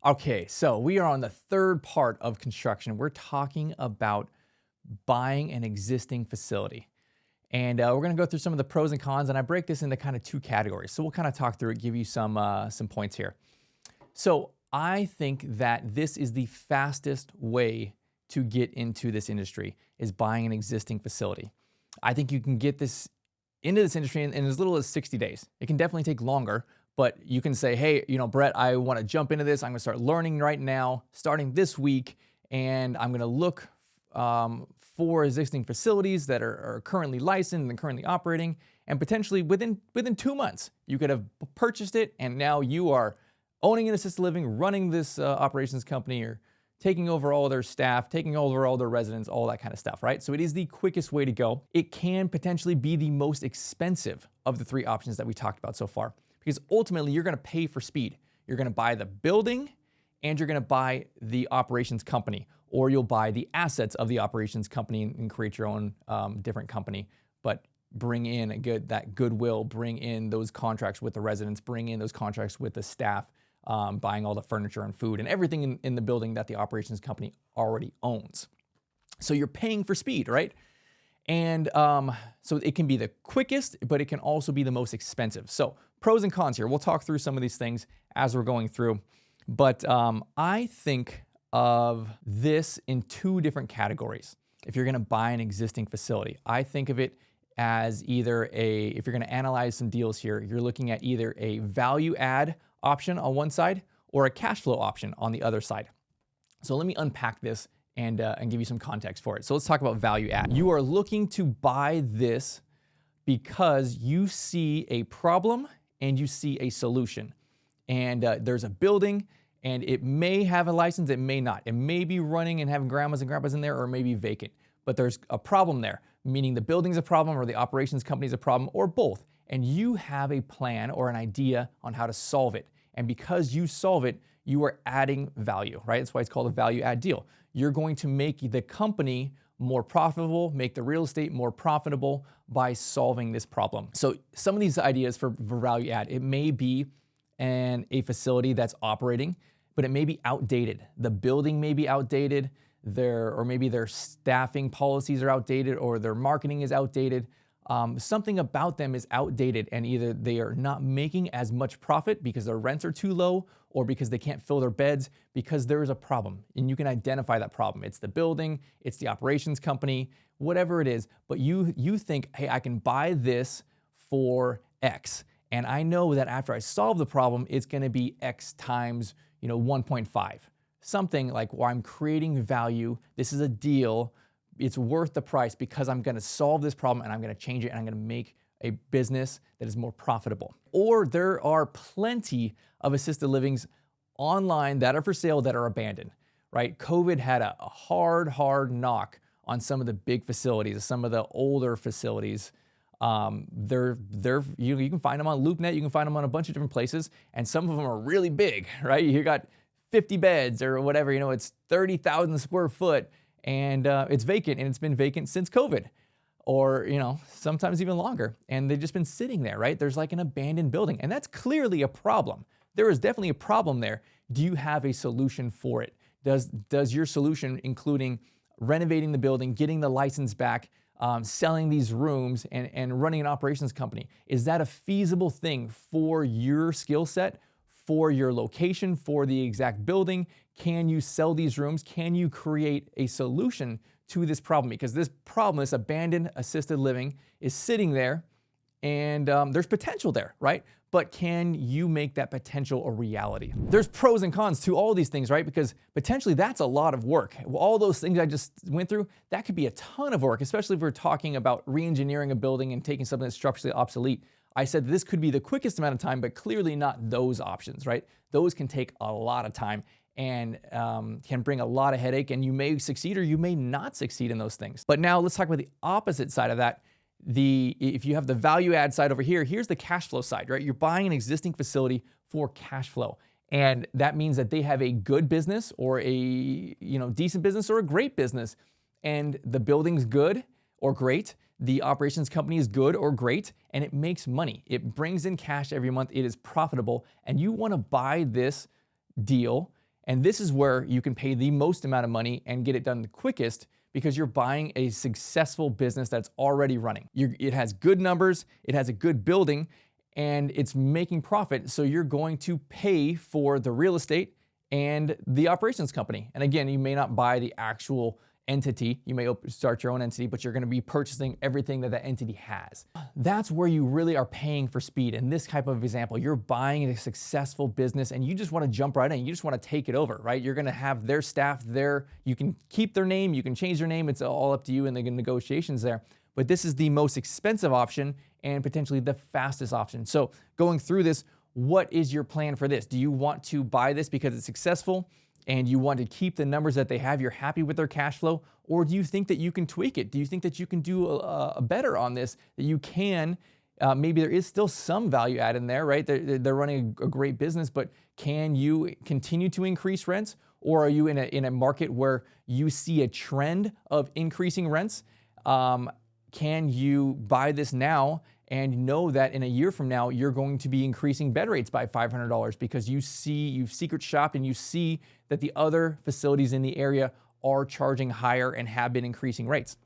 Okay, so we are on the third part of construction. We're talking about buying an existing facility. And we're going to go through some of the pros and cons, and I break this into kind of two categories. So we'll kind of talk through it, give you some points here. So I think that this is the fastest way to get into this industry is buying an existing facility. I think you can get this into this industry in as little as 60 days. It can definitely take longer, but you can say, hey, Brett, I want to jump into this. I'm going to start learning right now, starting this week, and I'm going to look for existing facilities that are currently licensed and currently operating, and potentially within 2 months, you could have purchased it, and now you are owning an assisted living, running this operations company, or taking over all their staff, taking over all their residents, all that kind of stuff, right? So it is the quickest way to go. It can potentially be the most expensive of the three options that we talked about so far, because ultimately you're gonna pay for speed. You're gonna buy the building and you're gonna buy the operations company, or you'll buy the assets of the operations company and create your own different company, but bring in that goodwill, bring in those contracts with the residents, bring in those contracts with the staff, buying all the furniture and food and everything in the building that the operations company already owns. So you're paying for speed, right? And so it can be the quickest, but it can also be the most expensive. So pros and cons here. We'll talk through some of these things as we're going through. But I think of this in two different categories. If you're going to buy an existing facility, I think of it as either if you're going to analyze some deals here, you're looking at either a value add option on one side or a cash flow option on the other side. So let me unpack this and give you some context for it. So let's talk about value add. You are looking to buy this because you see a problem and you see a solution. And there's a building and it may have a license, it may not. It may be running and having grandmas and grandpas in there, or it may be vacant. But there's a problem there, meaning the building's a problem or the operations company's a problem, or both. And you have a plan or an idea on how to solve it. And because you solve it, you are adding value, right? That's why it's called a value add deal. You're going to make the company more profitable, make the real estate more profitable by solving this problem. So some of these ideas for value add, it may be a facility that's operating, but it may be outdated. The building may be outdated, or maybe their staffing policies are outdated, or their marketing is outdated. Something about them is outdated, and either they are not making as much profit because their rents are too low, or because they can't fill their beds, because there is a problem. And you can identify that problem. It's the building, it's the operations company, whatever it is, but you think, hey, I can buy this for X. And I know that after I solve the problem, it's gonna be X times 1.5. Something like, well, I'm creating value, this is a deal, it's worth the price because I'm gonna solve this problem and I'm gonna change it and I'm gonna make a business that is more profitable. Or there are plenty of assisted livings online that are for sale that are abandoned, right? COVID had a hard knock on some of the big facilities, some of the older facilities. You can find them on LoopNet, you can find them on a bunch of different places, and some of them are really big, right? You got 50 beds or whatever, it's 30,000 square foot, and it's vacant, and it's been vacant since COVID, or sometimes even longer, and they've just been sitting there, right? There's like an abandoned building, and that's clearly a problem. There is definitely a problem there. Do you have a solution for it? Does your solution, including renovating the building, getting the license back, selling these rooms, and running an operations company, is that a feasible thing for your skill set, for your location, for the exact building? Can you sell these rooms? Can you create a solution to this problem? Because this problem, this abandoned assisted living, is sitting there, and there's potential there, right? But can you make that potential a reality? There's pros and cons to all these things, right? Because potentially that's a lot of work. All those things I just went through, that could be a ton of work, especially if we're talking about re-engineering a building and taking something that's structurally obsolete. I said this could be the quickest amount of time, but clearly not those options, right? Those can take a lot of time and can bring a lot of headache, and you may succeed or you may not succeed in those things. But now let's talk about the opposite side of that. If you have the value add side over here, here's the cash flow side, right? You're buying an existing facility for cash flow. And that means that they have a good business, or a decent business, or a great business. And the building's good or great. The operations company is good or great, and it makes money. It brings in cash every month. It is profitable. And you want to buy this deal And this is where you can pay the most amount of money and get it done the quickest because you're buying a successful business that's already running. It has good numbers, it has a good building, and it's making profit. So you're going to pay for the real estate and the operations company. And again, you may not buy the actual entity. You may start your own entity, but you're going to be purchasing everything that entity has. That's where you really are paying for speed. In this type of example, you're buying a successful business and you just want to jump right in. You just want to take it over, right? You're going to have their staff there. You can keep their name. You can change their name. It's all up to you in the negotiations there. But this is the most expensive option and potentially the fastest option. So going through this, what is your plan for this? Do you want to buy this because it's successful and you want to keep the numbers that they have, you're happy with their cash flow? Or do you think that you can tweak it? Do you think that you can do a better on this, that you can, maybe there is still some value add in there, right? They're running a great business, but can you continue to increase rents? Or are you in a market where you see a trend of increasing rents? Can you buy this now and know that in a year from now, you're going to be increasing bed rates by $500 because you've secret shopped and you see that the other facilities in the area are charging higher and have been increasing rates.